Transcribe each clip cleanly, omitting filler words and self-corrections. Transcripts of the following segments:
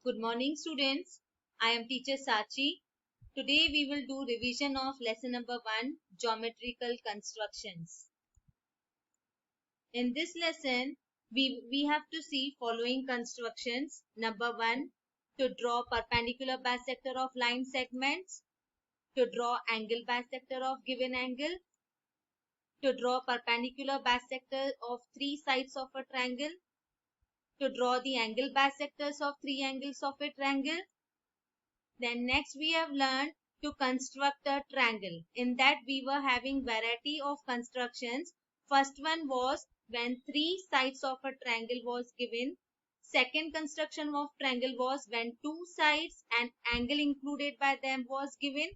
Good morning, students. I am teacher Sachi. Today we will do revision of lesson number 1, geometrical constructions. In this lesson, we have to see following constructions. Number 1, to draw perpendicular bisector of line segments, to draw angle bisector of given angle, to draw perpendicular bisector of three sides of a triangle, to draw the angle bisectors of three angles of a triangle. Then next we have learned to construct a triangle. In that we were having variety of constructions. First one was when three sides of a triangle was given. Second construction of triangle was when two sides and angle included by them was given.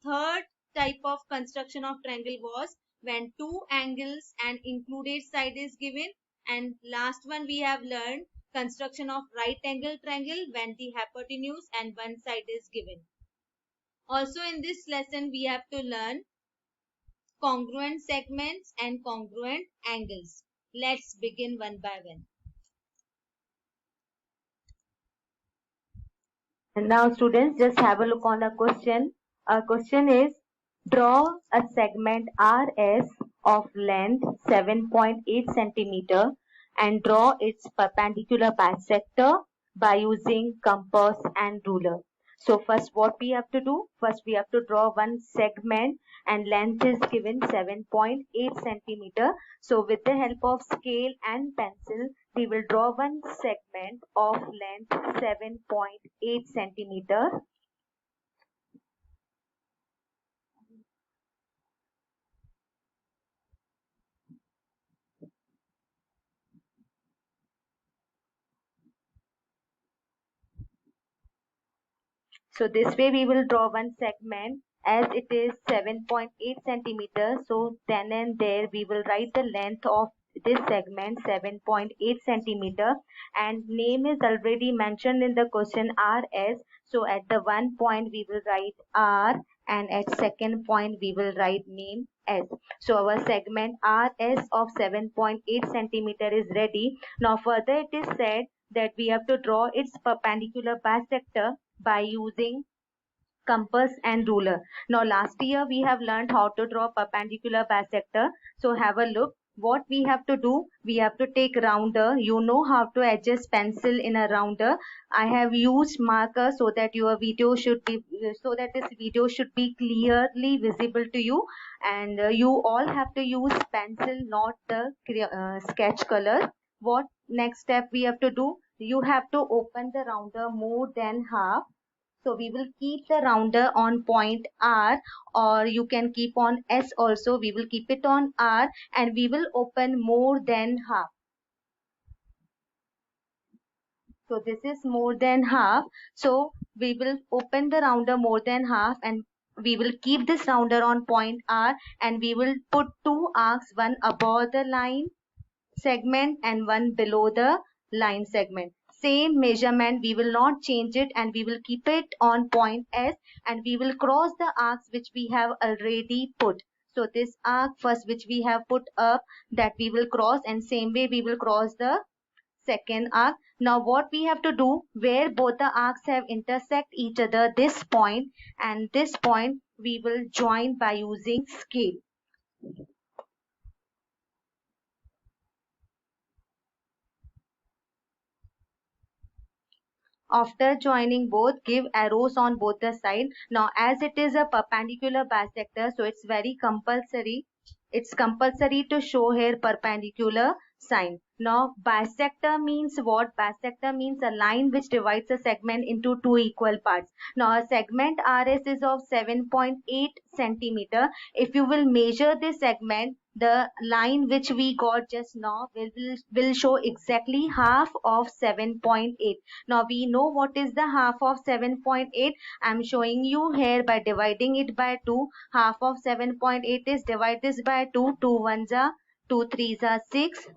Third type of construction of triangle was when two angles and included side is given. And last one we have learned construction of right angle triangle when the hypotenuse and one side is given. Also in this lesson we have to learn congruent segments and congruent angles. Let's begin one by one. And now students, just have a look on the question. Our question is, draw a segment RS of length 7.8 centimeter and draw its perpendicular bisector by using compass and ruler. So first what we have to do? First we have to draw one segment and length is given 7.8 centimeter. So with the help of scale and pencil, we will draw one segment of length 7.8 centimeter. So this way we will draw one segment as it is 7.8 centimeters. So then and there we will write the length of this segment 7.8 centimeter, and name is already mentioned in the question RS. So at the one point we will write R and at second point we will write name S. So our segment RS of 7.8 centimeter is ready. Now further it is said that we have to draw its perpendicular bisector by using compass and ruler. Now last year we have learned how to draw perpendicular bisector. So have a look. What we have to do, we have to take rounder. You know how to adjust pencil in a rounder. I have used marker so that your video should be, so that this video should be clearly visible to you. And you all have to use pencil, not the sketch color. What next step we have to do? You have to open the rounder more than half. So we will keep the rounder on point R, or you can keep on S also. We will keep it on R and we will open more than half. So this is more than half. So we will open the rounder more than half and we will keep this rounder on point R and we will put two arcs, one above the line segment and one below the line segment. Same measurement, we will not change it and we will keep it on point S and we will cross the arcs which we have already put. So this arc first which we have put up, that we will cross, and same way we will cross the second arc. Now what we have to do, where both the arcs have intersect each other, this point and this point, we will join by using scale. After joining both, give arrows on both the side. Now as it is a perpendicular bisector, so it's very compulsory. It's compulsory to show here perpendicular sign. Now bisector means what? Bisector means a line which divides a segment into two equal parts. Now a segment RS is of 7.8 centimeter. If you will measure this segment, the line which we got just now will show exactly half of 7.8. Now we know what is the half of 7.8. I'm showing you here by dividing it by 2. Half of 7.8 is divide this by 2. 2 ones are 2 3s are 6.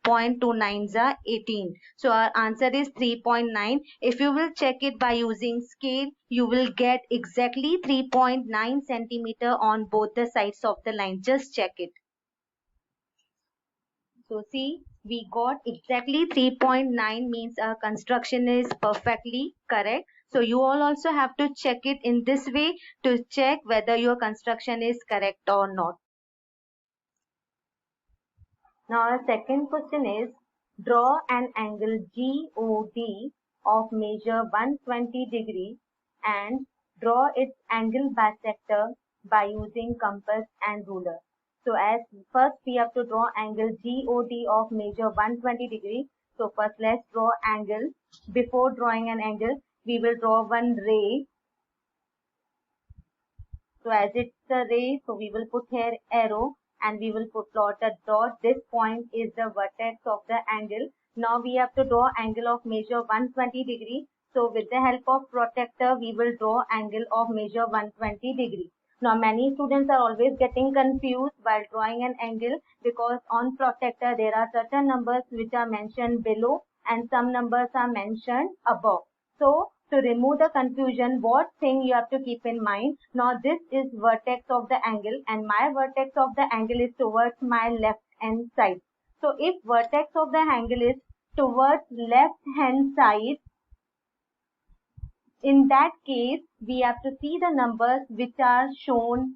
0.29s are 18. So our answer is 3.9. If you will check it by using scale, you will get exactly 3.9 centimeter on both the sides of the line. Just check it. So see, we got exactly 3.9, means our construction is perfectly correct. So you all also have to check it in this way to check whether your construction is correct or not. Now our second question is, draw an angle GOD of measure 120 degree and draw its angle bisector by using compass and ruler. So as first we have to draw angle GOD of measure 120 degree. So first let's draw angle. Before drawing an angle, we will draw one ray. So as it's a ray, so we will put here arrow and we will plot a dot. This point is the vertex of the angle. Now we have to draw angle of measure 120 degree. So with the help of protractor, we will draw angle of measure 120 degree. Now many students are always getting confused while drawing an angle, because on protractor there are certain numbers which are mentioned below and some numbers are mentioned above. So to remove the confusion, what thing you have to keep in mind? Now this is vertex of the angle and my vertex of the angle is towards my left hand side. So if vertex of the angle is towards left hand side, in that case we have to see the numbers which are shown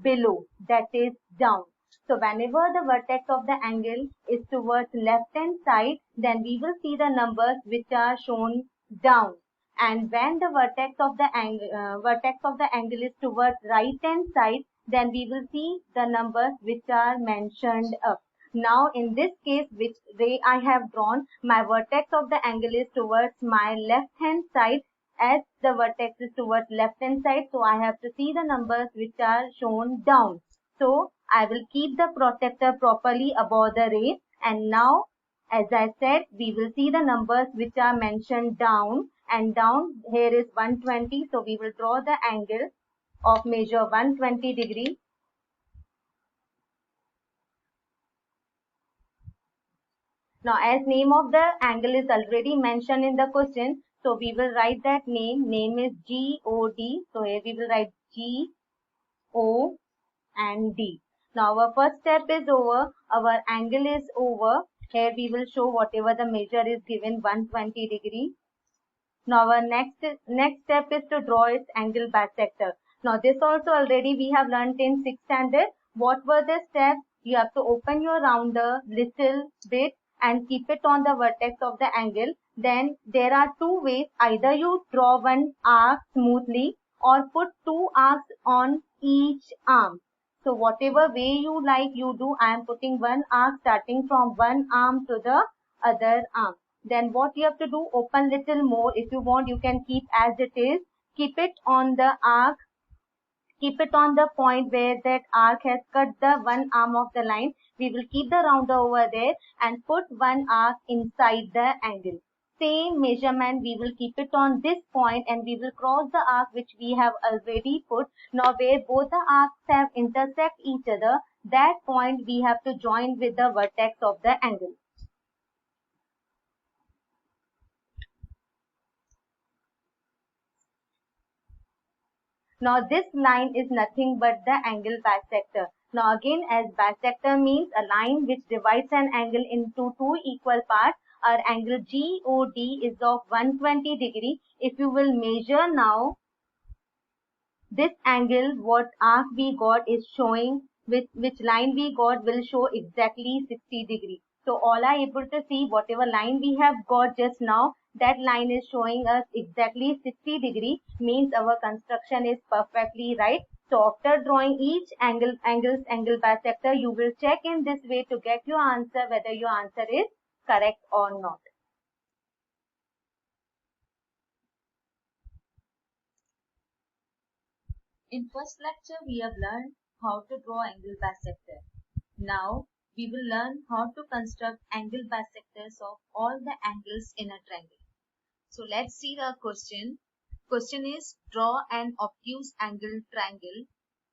below, that is down. So whenever the vertex of the angle is towards left hand side, then we will see the numbers which are shown down. And when the vertex of the angle is towards right hand side, then we will see the numbers which are mentioned up. Now in this case, which ray I have drawn, my vertex of the angle is towards my left hand side, as the vertex is towards left hand side, so I have to see the numbers which are shown down. So I will keep the protractor properly above the ray, and now as I said, we will see the numbers which are mentioned down, and down here is 120, so we will draw the angle of measure 120 degree. Now as name of the angle is already mentioned in the question, so we will write that name. Name is GOD. So here we will write GO and D. Now our first step is over. Our angle is over. Here we will show whatever the measure is given, 120 degree. Now our next step is to draw its angle bisector. Now this also already we have learnt in 6th standard. What were the steps? You have to open your rounder little bit and keep it on the vertex of the angle. Then there are two ways. Either you draw one arc smoothly or put two arcs on each arm. So whatever way you like you do. I am putting one arc starting from one arm to the other arm. Then what you have to do, open little more. If you want, you can keep as it is. Keep it on the arc. Keep it on the point where that arc has cut the one arm of the line. We will keep the rounder over there and put one arc inside the angle. Same measurement, we will keep it on this point and we will cross the arc which we have already put. Now where both the arcs have intersect each other, that point we have to join with the vertex of the angle. Now this line is nothing but the angle bisector. Now again, as bisector means a line which divides an angle into two equal parts. Our angle GOD is of 120 degree. If you will measure now, this angle, what arc we got is showing, which line we got will show exactly 60 degree. So all are able to see whatever line we have got just now, that line is showing us exactly 60 degree, means our construction is perfectly right. So after drawing each angle bisector, you will check in this way to get your answer whether your answer is correct or not. In first lecture, we have learned how to draw angle bisector. Now we will learn how to construct angle bisectors of all the angles in a triangle. So let's see the question. Question is, draw an obtuse angle triangle,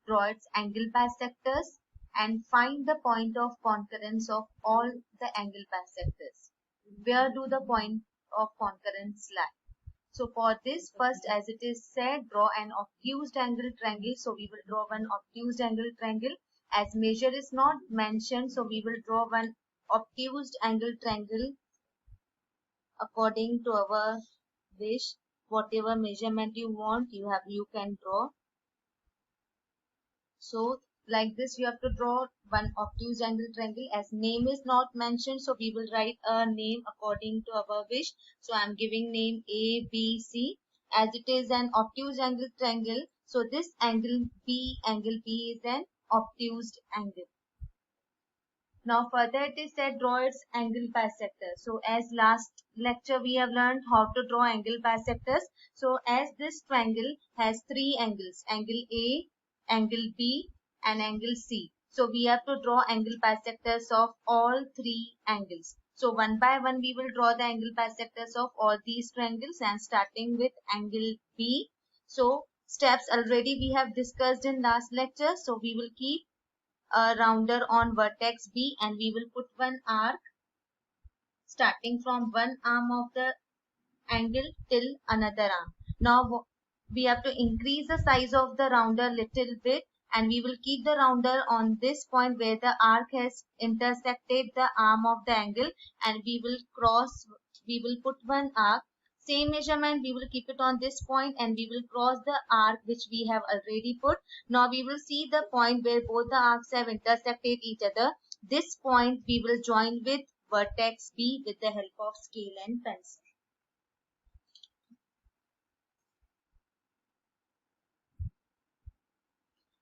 draw its angle bisectors and find the point of concurrence of all the angle bisectors. Where do the point of concurrence lie? So for this, first as it is said, draw an obtuse angle triangle. So we will draw one obtuse angle triangle. As measure is not mentioned, so we will draw one obtuse angle triangle according to our wish. Whatever measurement you want, you can draw. So like this, you have to draw one obtuse angle triangle. As name is not mentioned, so we will write a name according to our wish. So I am giving name A, B, C. As it is an obtuse angle triangle, so this angle B is an obtuse angle. Now further it is said draw its angle bisector. So as last lecture we have learned how to draw angle bisectors. So as this triangle has three angles, angle A, angle B and angle C. So we have to draw angle bisectors of all three angles. So one by one we will draw the angle bisectors of all these triangles, and starting with angle B. So steps already we have discussed in last lecture. So we will keep a rounder on vertex B and we will put one arc starting from one arm of the angle till another arm. Now we have to increase the size of the rounder little bit, and we will keep the rounder on this point where the arc has intersected the arm of the angle, and we will put one arc. Same measurement, we will keep it on this point and we will cross the arc which we have already put. Now we will see the point where both the arcs have intersected each other. This point we will join with vertex B with the help of scale and pencil.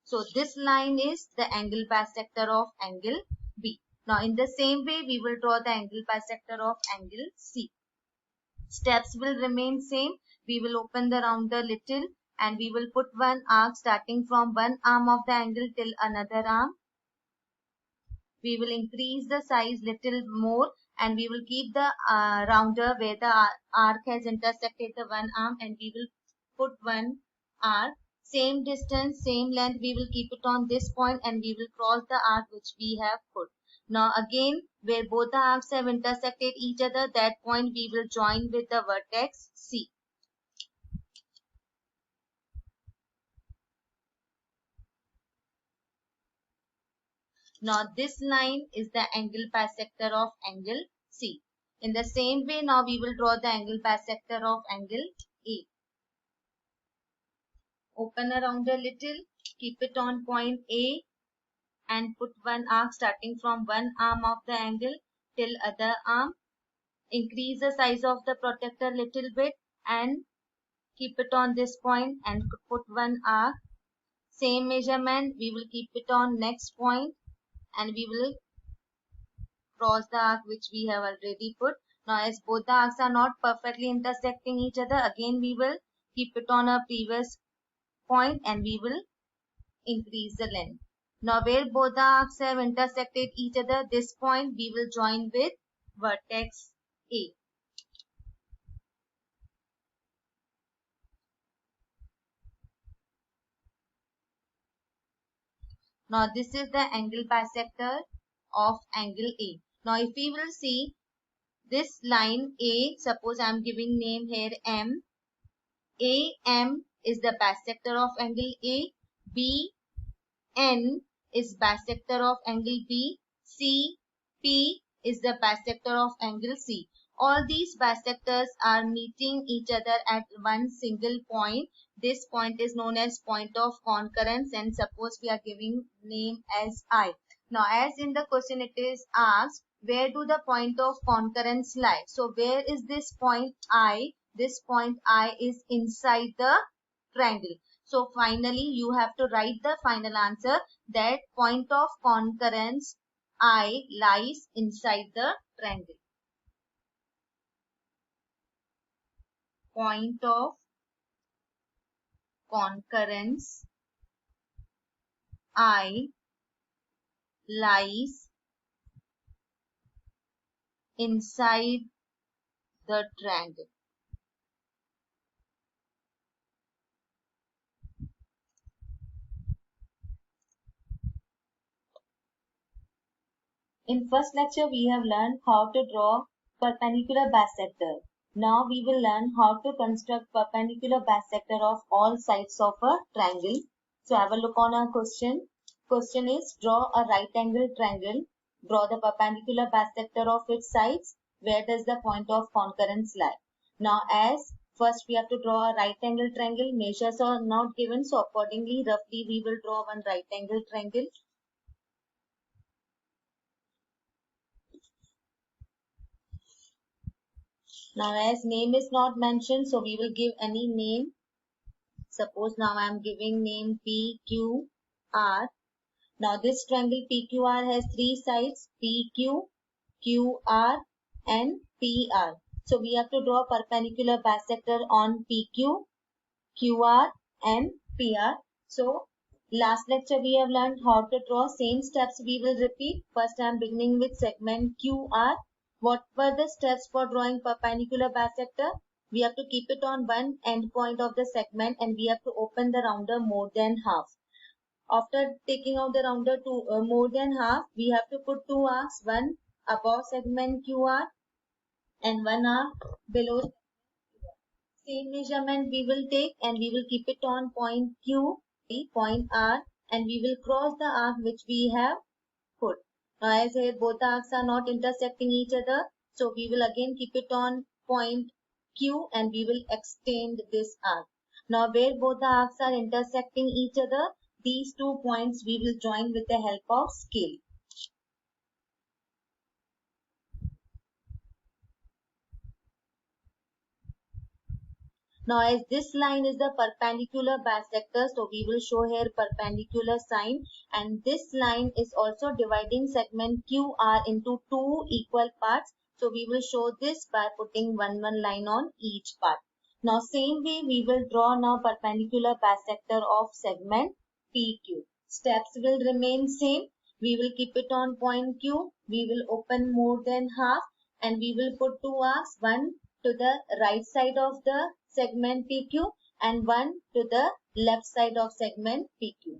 So this line is the angle bisector of angle B. Now in the same way we will draw the angle bisector of angle C. Steps will remain same. We will open the rounder little and we will put one arc starting from one arm of the angle till another arm. We will increase the size little more and we will keep the rounder where the arc has intersected the one arm, and we will put one arc. Same distance, same length, we will keep it on this point and we will cross the arc which we have put. Now again, where both the arcs have intersected each other, that point we will join with the vertex C. Now this line is the angle bisector of angle C. In the same way, now we will draw the angle bisector of angle A. Open around a little, keep it on point A and put one arc starting from one arm of the angle till other arm. Increase the size of the protector little bit and keep it on this point and put one arc. Same measurement, we will keep it on next point and we will cross the arc which we have already put. Now as both the arcs are not perfectly intersecting each other, again we will keep it on a previous point and we will increase the length. Now where both the arcs have intersected each other, this point we will join with vertex A. Now this is the angle bisector of angle A. Now if we will see this line A, suppose I am giving name here M. AM is the bisector of angle A. BN is bisector of angle B. CP is the bisector of angle C. All these bisectors are meeting each other at one single point. This point is known as point of concurrence, and suppose we are giving name as I. Now as in the question it is asked, where do the point of concurrence lie? So where is this point I? This point I is inside the triangle. So finally you have to write the final answer that point of concurrence I lies inside the triangle. Point of concurrence I lies inside the triangle. In first lecture, we have learned how to draw perpendicular bisector. Now we will learn how to construct perpendicular bisector of all sides of a triangle. So have a look on our question. Question is, draw a right angle triangle Draw the perpendicular bisector of its sides. Where does the point of concurrence lie? Now, as first we have to draw a right angle triangle. Measures are not given, so accordingly, roughly we will draw one right angle triangle. Now, as name is not mentioned, so we will give any name. Suppose now I am giving name PQR. Now this triangle PQR has three sides, PQ, QR and PR. So we have to draw perpendicular bisector on PQ, QR and PR. So last lecture we have learned how to draw. Same steps we will repeat. First I am beginning with segment QR. What were the steps for drawing perpendicular bisector? We have to keep it on one end point of the segment and we have to open the rounder more than half. After taking out the rounder to more than half, we have to put two arcs, one above segment QR and one arc below. Same measurement we will take and we will keep it on point Q, point R, and we will cross the arc which we have put. Now as here both arcs are not intersecting each other, so we will again keep it on point Q and we will extend this arc. Now where both the arcs are intersecting each other, these 2 points we will join with the help of scale. Now as this line is the perpendicular bisector, so we will show here perpendicular sign, and this line is also dividing segment QR into two equal parts. So we will show this by putting one line on each part. Now same way we will draw now perpendicular bisector of segment PQ. Steps will remain same. We will keep it on point Q. We will open more than half and we will put two arcs, one to the right side of the segment PQ and one to the left side of segment PQ.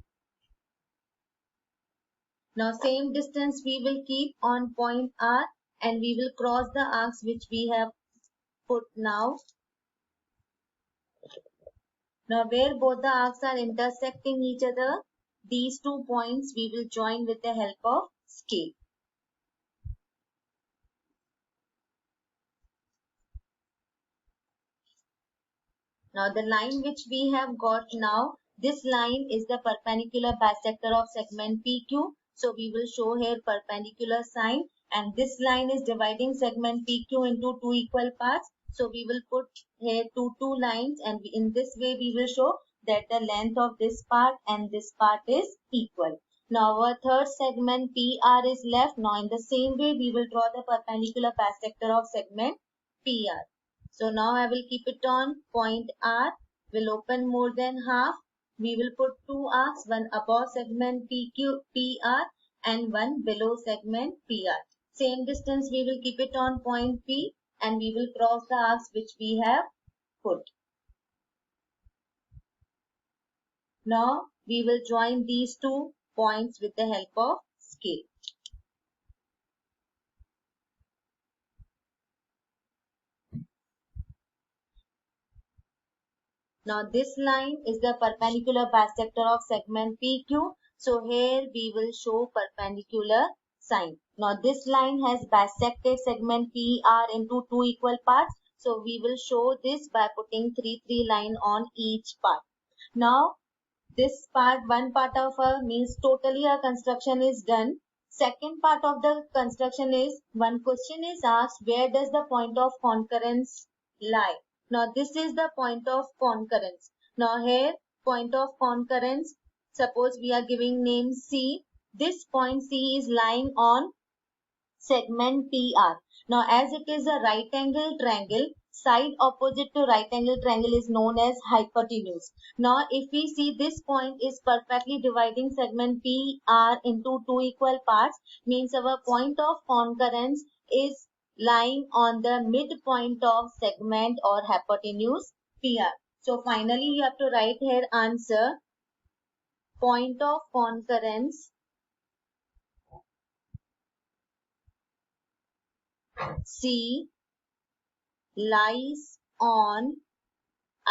Now same distance we will keep on point R and we will cross the arcs which we have put now. Now where both the arcs are intersecting each other, these 2 points we will join with the help of scale. Now the line which we have got now, this line is the perpendicular bisector of segment PQ. So we will show here perpendicular sign and this line is dividing segment PQ into two equal parts. So we will put here two lines and in this way we will show that the length of this part and this part is equal. Now our third segment PR is left. Now in the same way we will draw the perpendicular bisector of segment PR. So now I will keep it on point R, will open more than half. We will put two arcs, one above segment PQ, PR and one below segment PR. Same distance we will keep it on point P and we will cross the arcs which we have put. Now we will join these 2 points with the help of scale. Now this line is the perpendicular bisector of segment PQ. So here we will show perpendicular sign. Now this line has bisected segment PR into two equal parts. So we will show this by putting 3 line on each part. Now this part, one part of a means totally our construction is done. Second part of the construction is, one question is asked, where does the point of concurrence lie? Now this is the point of concurrence. Now here point of concurrence, suppose we are giving name C. This point C is lying on segment PR. Now as it is a right angle triangle, side opposite to right angle triangle is known as hypotenuse. Now if we see this point is perfectly dividing segment PR into two equal parts, means our point of concurrence is lying on the midpoint of segment or hypotenuse PR. So finally you have to write here answer. Point of concurrence C lies on,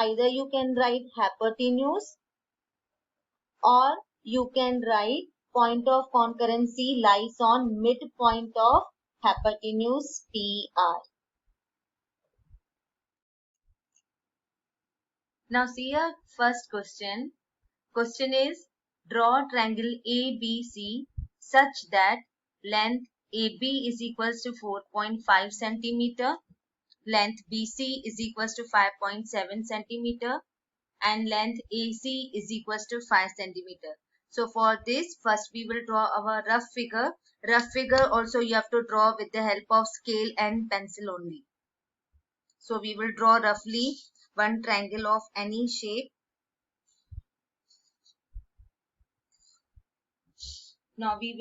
either you can write hypotenuse or you can write point of concurrency lies on midpoint of hypotenuse PR. Now see our first question. Question is, draw triangle ABC such that length AB is equals to 4.5 centimeter, length BC is equals to 5.7 centimeter, and length AC is equals to 5 centimeter. So for this, first we will draw our rough figure. Rough figure also you have to draw with the help of scale and pencil only. So we will draw roughly one triangle of any shape. Now we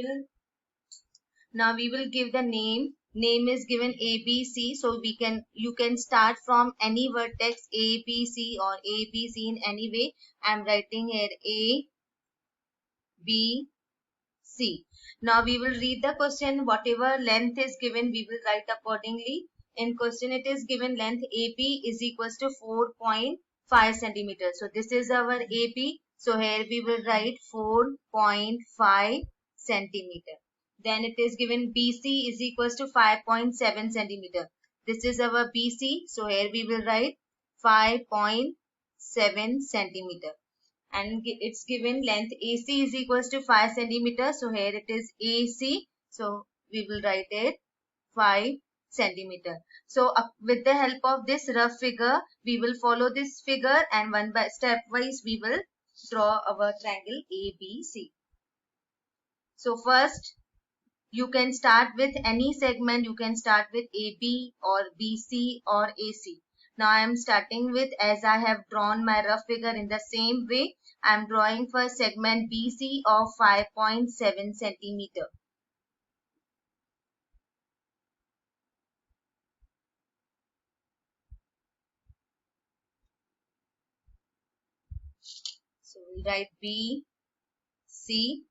will give the name. Name is given ABC, so you can start from any vertex ABC or ABC in any way. I am writing here A, B, C. Now we will read the question. Whatever length is given, we will write accordingly. In question it is given length AB is equals to 4.5 centimeters. So this is our AB. So here we will write 4.5 centimeter. Then it is given BC is equals to 5.7 centimeter. This is our BC. So here we will write 5.7 centimeter. And it's given length AC is equals to 5 centimeters. So here it is AC. So we will write it 5 centimeter. So with the help of this rough figure, we will follow this figure and one by stepwise we will draw our triangle ABC. So first you can start with any segment. You can start with AB or BC or AC. Now I am starting with, as I have drawn my rough figure in the same way, I am drawing for segment BC of 5.7 centimeter. So we write BC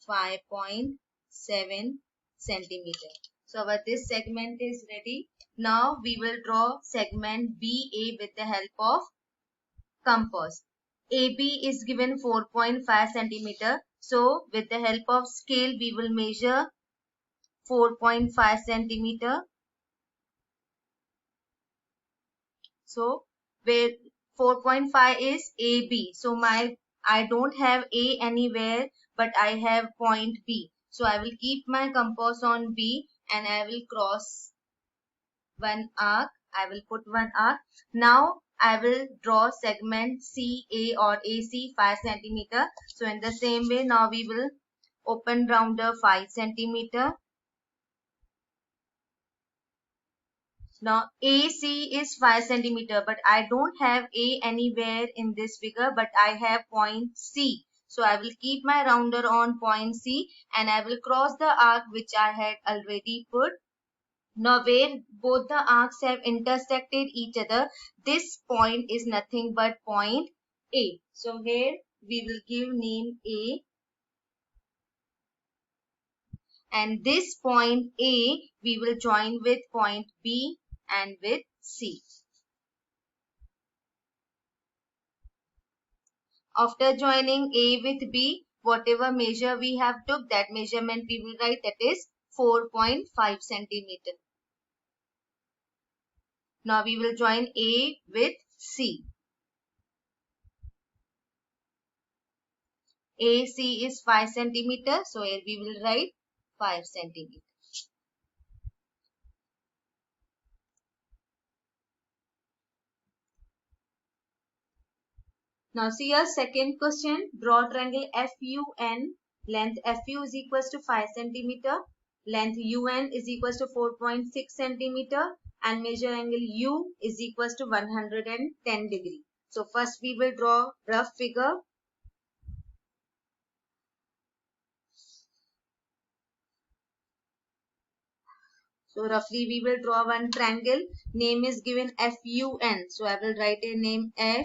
5.7 centimeter. So our this segment is ready. Now we will draw segment BA with the help of compass. AB is given 4.5 centimeter. So with the help of scale we will measure 4.5 centimeter. So where 4.5 is AB. So I don't have A anywhere, but I have point B. So I will keep my compass on B and I will cross one arc. I will put one arc. Now I will draw segment CA or AC 5 centimeter. So in the same way, now we will open rounder 5 centimeter. Now AC is 5 centimeter, but I don't have A anywhere in this figure, but I have point C. So I will keep my rounder on point C and I will cross the arc which I had already put. Now where both the arcs have intersected each other, this point is nothing but point A. So here we will give name A. And this point A we will join with point B and with C. After joining A with B, whatever measure we have took, that measurement we will write, that is 4.5 centimeter. Now we will join A with C. AC is 5 centimeter, so here we will write 5 centimeter. Now see our second question. Draw triangle FUN. Length FU is equals to 5 centimeter. Length UN is equals to 4.6 centimeter. And measure angle U is equals to 110 degree. So first we will draw rough figure. So roughly we will draw one triangle. Name is given FUN. So I will write a name FUN.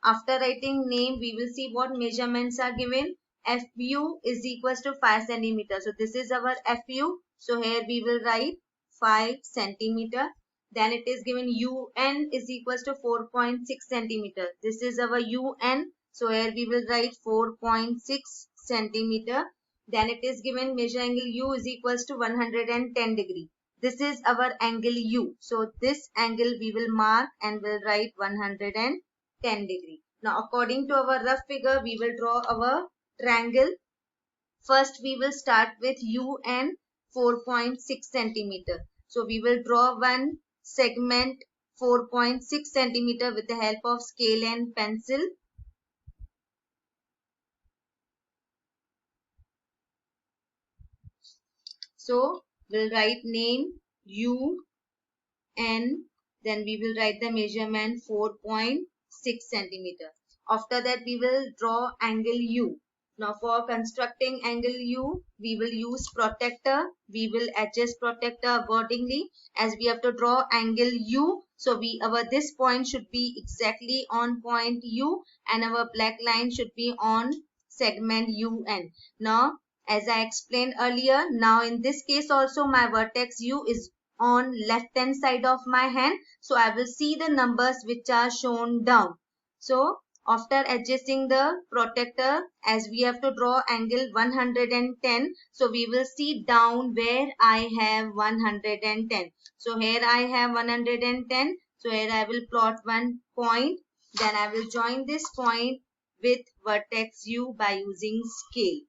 After writing name, we will see what measurements are given. FU is equals to 5 centimeter. So this is our FU. So here we will write 5 centimeter. Then it is given UN is equals to 4.6 centimeter. This is our UN. So here we will write 4.6 centimeter. Then it is given measure angle U is equals to 110 degree. This is our angle U. So this angle we will mark and will write 110 degree. Now according to our rough figure, we will draw our triangle. First we will start with U and 4.6 centimeter. So we will draw one segment 4.6 centimeter with the help of scale and pencil. So we'll write name U and then we will write the measurement 4.6 centimeter. After that we will draw angle U. Now for constructing angle U, we will use protractor. We will adjust protractor accordingly as we have to draw angle U. So this point should be exactly on point U and our black line should be on segment UN. Now as I explained earlier, now in this case also my vertex U is on left hand side of my hand. So I will see the numbers which are shown down. So after adjusting the protractor, as we have to draw angle 110, so we will see down where I have 110. So here I have 110. So here I will plot one point. Then I will join this point with vertex U by using scale.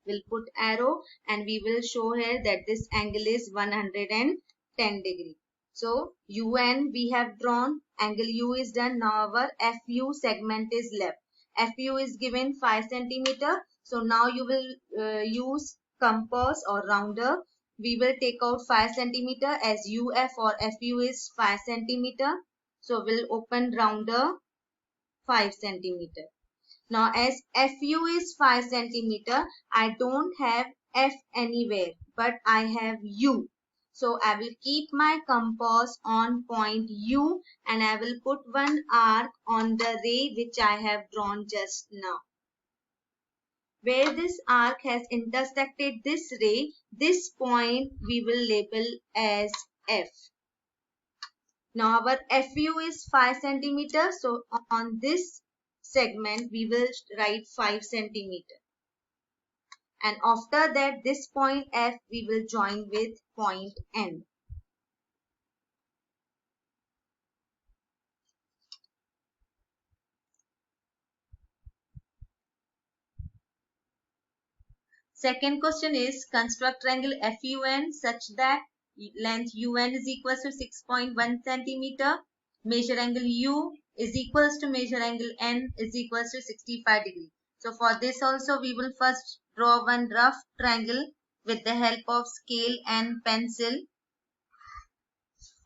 We'll put arrow and we will show here that this angle is 110 degree. So UN we have drawn, angle U is done. Now our FU segment is left. FU is given 5 centimeter. So now you will use compass or rounder. We will take out 5 centimeter as UF or FU is 5 centimeter. So we'll open rounder 5 centimeter. Now as FU is 5 centimeter, I don't have F anywhere, but I have U. So I will keep my compass on point U and I will put one arc on the ray which I have drawn just now. Where this arc has intersected this ray, this point we will label as F. Now our FU is 5 centimeter. So on this segment we will write 5 centimeter. And after that this point F we will join with point N. Second question is construct triangle FUN such that length UN is equals to 6.1 centimeter. Measure angle U is equals to measure angle N is equals to 65 degree. So for this also we will first draw one rough triangle with the help of scale and pencil.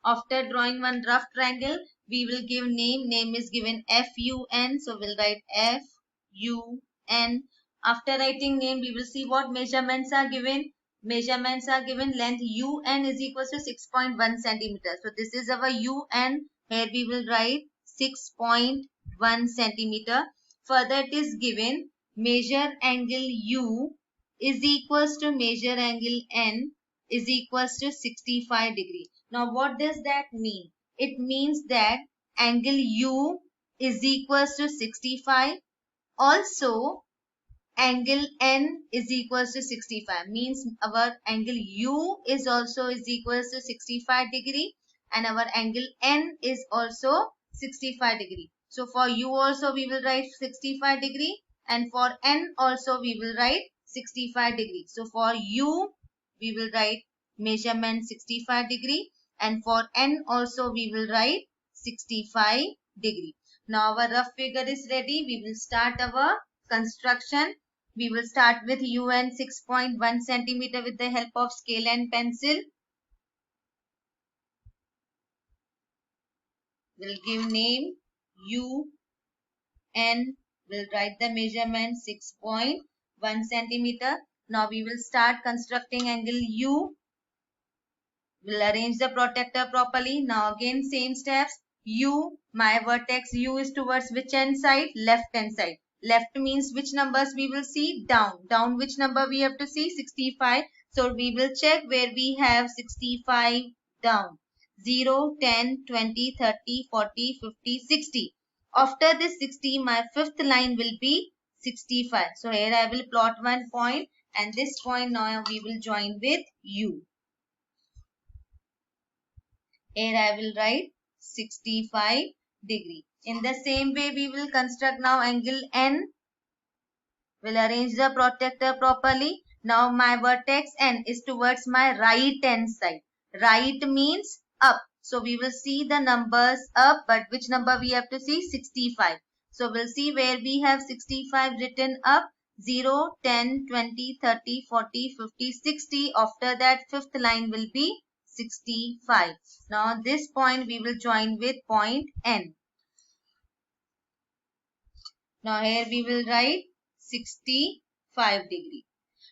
After drawing one rough triangle, we will give name. Name is given FUN. So we'll write FUN. After writing name, we will see what measurements are given. Measurements are given. Length UN is equals to 6.1 centimeter. So this is our UN. Here we will write 6.1 centimeter. Further it is given measure angle U is equals to measure angle N is equals to 65 degree. Now what does that mean? It means that angle U is equals to 65. Also angle N is equals to 65. Means our angle U is also is equals to 65 degree and our angle N is also 65 degree. So for U also we will write 65 degree and for N also we will write 65 degree. So for U we will write measurement 65 degree and for N also we will write 65 degree. Now our rough figure is ready. We will start our construction. We will start with UN 6.1 centimeter with the help of scale and pencil. We'll give name UN. We'll write the measurement 6.1 centimeter. Now we will start constructing angle U. We'll arrange the protractor properly. Now again same steps. U, my vertex U is towards which hand side? Left hand side. Left means which numbers we will see? Down. Down which number we have to see? 65. So we will check where we have 65 down. 0, 10, 20, 30, 40, 50, 60. After this 60, my fifth line will be 65. So here I will plot one point, and this point now we will join with U. Here I will write 65 degree. In the same way, we will construct now angle N. We'll arrange the protractor properly. Now my vertex N is towards my right hand side. Right means up. So we will see the numbers up, but which number we have to see? 65. So we'll see where we have 65 written up. 0, 10, 20, 30, 40, 50, 60. After that, fifth line will be 65. Now this point we will join with point N. Now here we will write 65 degree.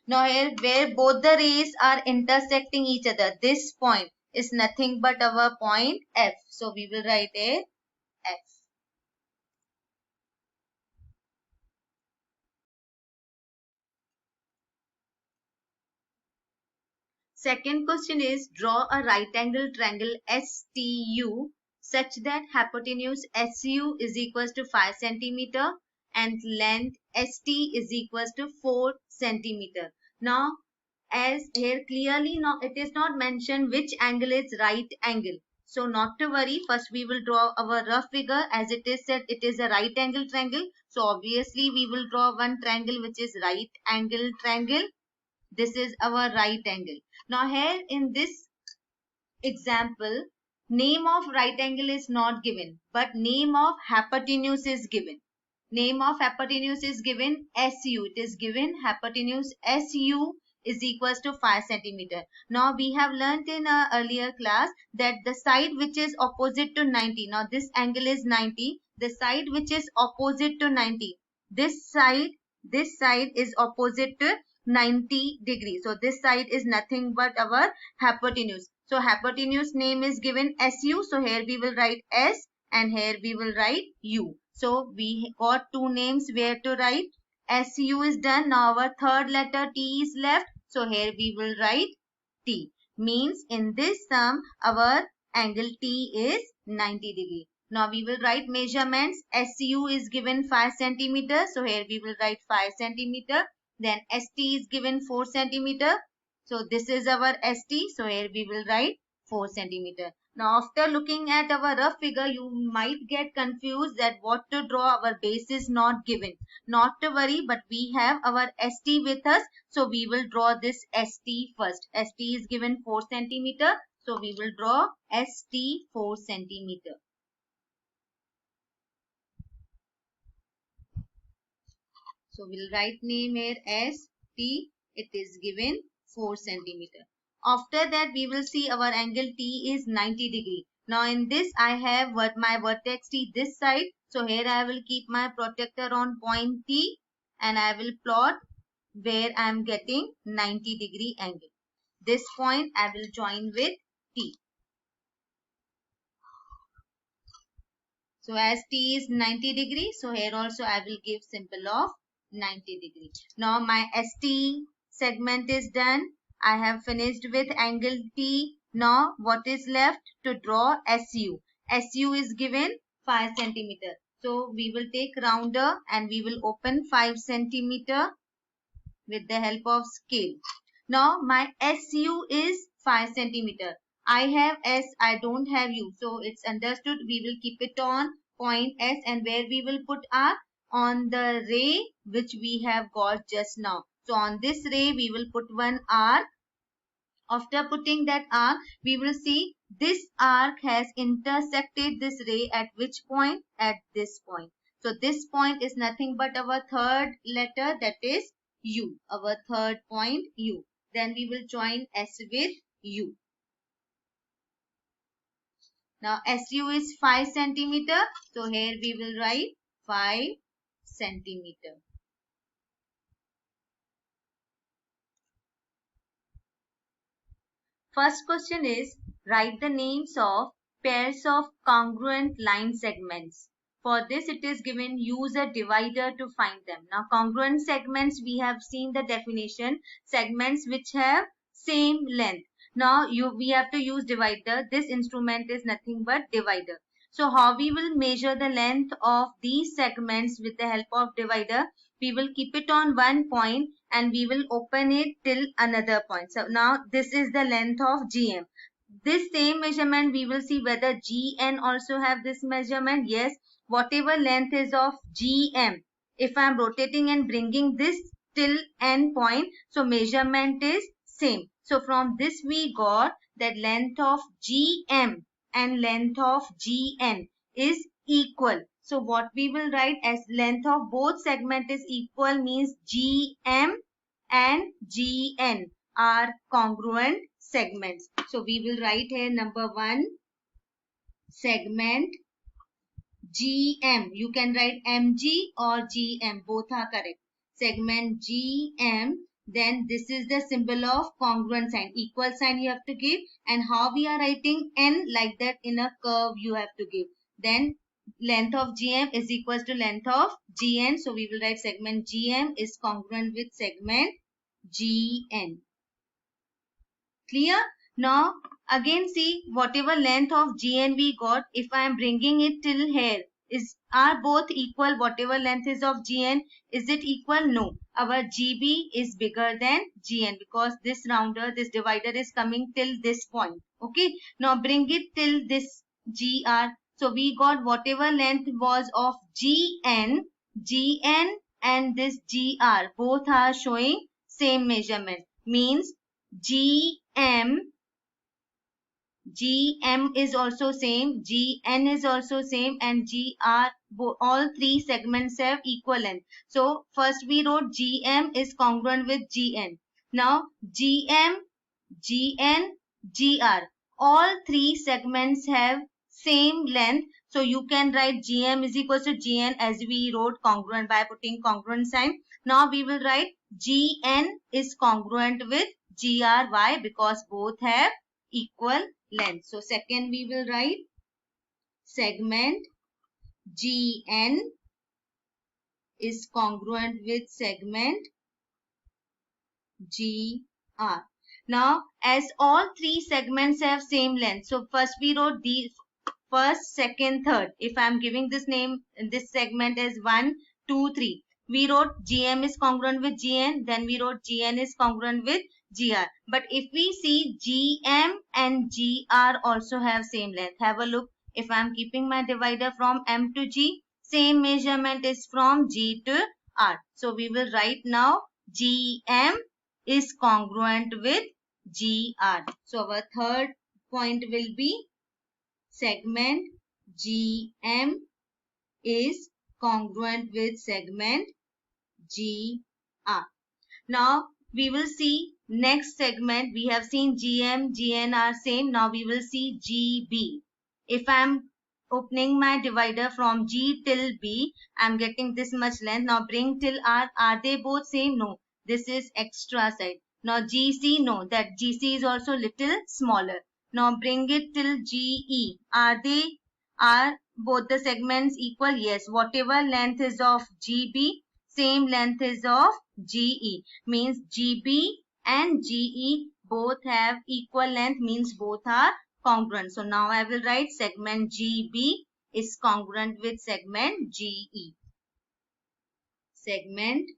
Now here where both the rays are intersecting each other, this point is nothing but our point F. So we will write here F. Second question is, draw a right angle triangle STU such that hypotenuse SU is equals to 5 centimeter and length ST is equals to 4 centimeter. Now as here clearly now it is not mentioned which angle is right angle. So not to worry, first we will draw our rough figure. As it is said, it is a right angle triangle. So obviously we will draw one triangle which is right angle triangle. This is our right angle. Now here in this example, name of right angle is not given, but name of hypotenuse is given. Name of hypotenuse is given SU. It is given hypotenuse SU is equals to 5 centimeter. Now we have learnt in a earlier class that the side which is opposite to 90. Now this angle is 90. The side which is opposite to 90. This side is opposite to 90 degrees. So this side is nothing but our hypotenuse. So hypotenuse name is given SU. So here we will write S and here we will write U. So we got two names where to write. SU is done. Now our third letter T is left. So here we will write T. Means in this sum our angle T is 90 degree. Now we will write measurements. SU is given 5 centimeter. So here we will write 5 centimeter. Then ST is given 4 centimeter. So this is our ST. So here we will write 4 centimeter. Now after looking at our rough figure, you might get confused that what to draw. Our base is not given. Not to worry, but we have our ST with us. So we will draw this ST first. ST is given 4 centimeter. So we will draw ST 4 centimeter. So we'll write name here as T. It is given 4 centimeter. After that we will see our angle T is 90 degree. Now in this I have my vertex T this side. So here I will keep my protractor on point T and I will plot where I am getting 90 degree angle. This point I will join with T. So as T is 90 degree, so here also I will give symbol of 90 degree. Now my ST segment is done. I have finished with angle T. Now what is left? To draw SU. SU is given 5 centimeter. So we will take rounder and we will open 5 centimeter with the help of scale. Now my SU is 5 centimeter. I have S, I don't have U. So it's understood. We will keep it on point S, and where we will put R? On the ray which we have got just now. So on this ray we will put one arc. After putting that arc, we will see this arc has intersected this ray at which point? At this point. So this point is nothing but our third letter, that is U. Our third point U. Then we will join S with U. Now SU is 5 centimeter. So here we will write 5 centimeter. First question is, write the names of pairs of congruent line segments. For this it is given, use a divider to find them. Now congruent segments, we have seen the definition, segments which have same length. Now we have to use divider. This instrument is nothing but divider. So how we will measure the length of these segments with the help of divider? We will keep it on one point and we will open it till another point. So now this is the length of GM. This same measurement we will see whether GN also have this measurement. Yes, whatever length is of GM, if I am rotating and bringing this till N point, so measurement is same. So from this we got that length of GM and length of GN is equal. So what we will write as length of both segment is equal means GM and GN are congruent segments. So we will write here number 1, segment GM. You can write MG or GM, both are correct. Segment GM, then this is the symbol of congruent sign, equal sign you have to give, and how we are writing N, like that in a curve you have to give. Then length of GM is equals to length of GN, so we will write segment GM is congruent with segment GN. Clear? Now again see, whatever length of GN we got, if I am bringing it till here, are both equal? Whatever length is of GN, is it equal? No. Our GB is bigger than GN because this rounder, this divider is coming till this point. Okay. Now bring it till this GR. So we got whatever length was of GN and this GR both are showing same measurement. Means GM is also same, GN is also same, and GR, all three segments have equal length. So first we wrote GM is congruent with GN. Now GM, GN, GR, all three segments have same length. So you can write GM is equal to GN as we wrote congruent by putting congruent sign. Now we will write GN is congruent with GR. Why? Because both have equal length. So second we will write segment GN is congruent with segment GR. Now as all three segments have same length, so first we wrote the first, second, third. If I am giving this name, this segment as 1, 2, 3. We wrote GM is congruent with GN, then we wrote GN is congruent with GR. But if we see GM and GR also have same length. Have a look. If I am keeping my divider from M to G, same measurement is from G to R. So we will write now GM is congruent with GR. So our third point will be segment GM is congruent with segment GR. Now we will see next segment. We have seen GM, GN are same. Now we will see GB. If I am opening my divider from G till B, I am getting this much length. Now bring till R. Are they both same? No. This is extra side. Now GC, no. That GC is also little smaller. Now bring it till GE. Are both the segments equal? Yes. Whatever length is of GB, same length is of GE. Means GB and GE both have equal length, means both are congruent. So now I will write segment GB is congruent with segment GE. Segment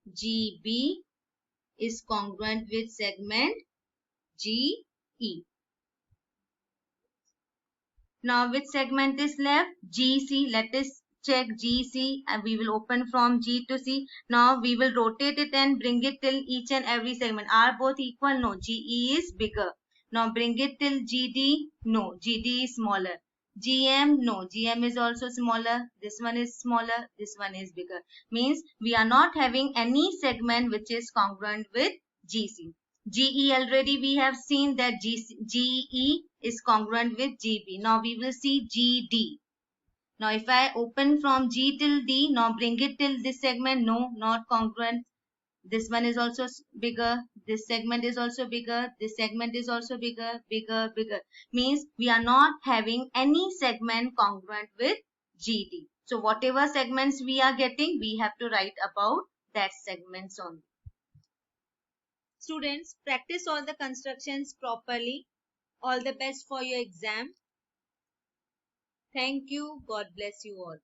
GB is congruent with segment GE. Now which segment is left? GC. Let us check GC and we will open from G to C. Now we will rotate it and bring it till each and every segment. Are both equal? No. GE is bigger. Now bring it till GD. No. GD is smaller. GM. No. GM is also smaller. This one is smaller. This one is bigger. Means we are not having any segment which is congruent with GC. GE already we have seen that GE is congruent with GB. Now we will see GD. Now if I open from G till D, now bring it till this segment, no, not congruent. This one is also bigger. This segment is also bigger. This segment is also bigger, bigger, bigger. Means we are not having any segment congruent with GD. So whatever segments we are getting, we have to write about that segments only. Students, practice all the constructions properly. All the best for your exam. Thank you. God bless you all.